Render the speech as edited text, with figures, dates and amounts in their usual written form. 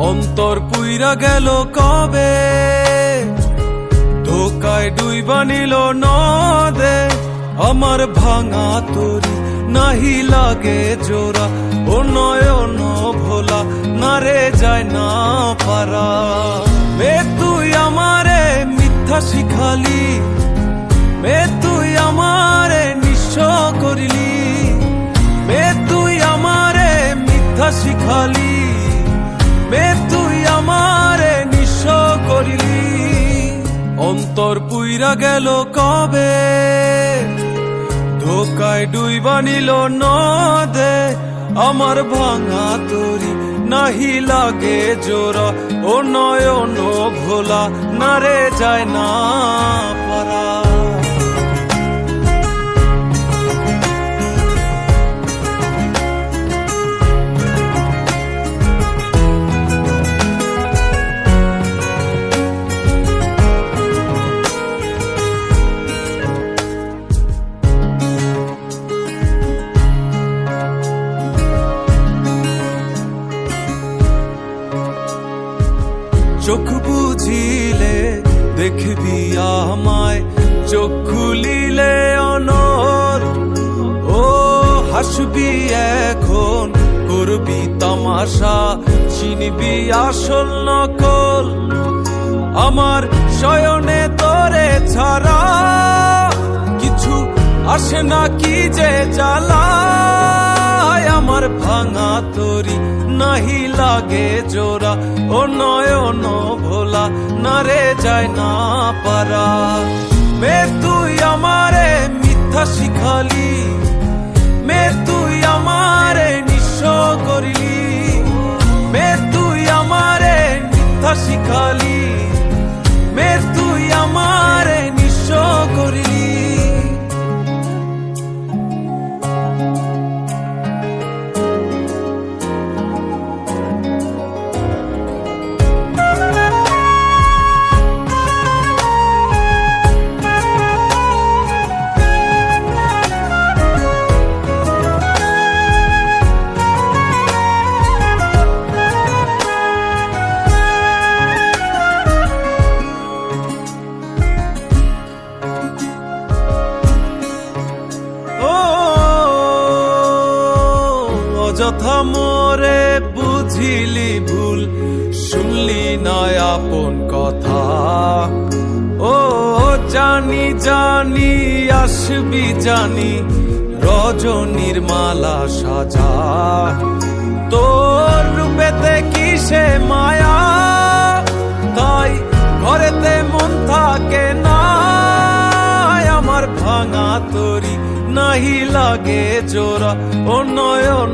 অন্তর পুইরা গেল কবে, ধোকায় ডুইবা নিল নদে। আমার ভাঙা তরি নাহি লাগে জোড়া, ও নয়ন ভোলা না রে যায় না পারা। মে তুই আমারে মিথ্যা শিখালি, মে তুই আমারে নিঃস্ব করিলি, মে তুই আমারে মিথ্যা শিখালি, মে তুই আমারে নিঃস্ব করিলি। অন্তর পুইরা গেল কবে, ধোকায় ডুইবা নিল নদে। আমার ভাঙা তরি নাহি লাগে জোড়া, ও নয়ন ভোলা না রে যায় না পারা। চোখ বুঝিলে দেখবি আমায়, চোখ খুলিলে অনর। ও হাসবি এখন করবি তামাশা, চিনবি আসল নকল। আমার শয়নে তোরে ছাড়া কিছু আসে না, কি যে জ্বালা। আমার ভাঙা তরি নাহি লাগে জোড়া, ও নয়ন ভোলা না রে যায় না পারা। মে তুই আমারে মিথ্যা শিখালি, মে তুই আমারে নিঃস্ব করিলি, মে তুই আমারে মিথ্যা শিখালি, মে তুই আমারে নিঃস্ব করিলি। অযথা মোরে বুঝিলি ভুল, শুনলি না আপন কথা। ও জানি জানি আসবি জানি, রজনীর মালা সাজা। তোর রূপেতে কিসে মায়া, তাই ঘরেতে মন থাকে না। আমার ভাঙা তরি নাহি লাগে জোড়া, ও নয়ন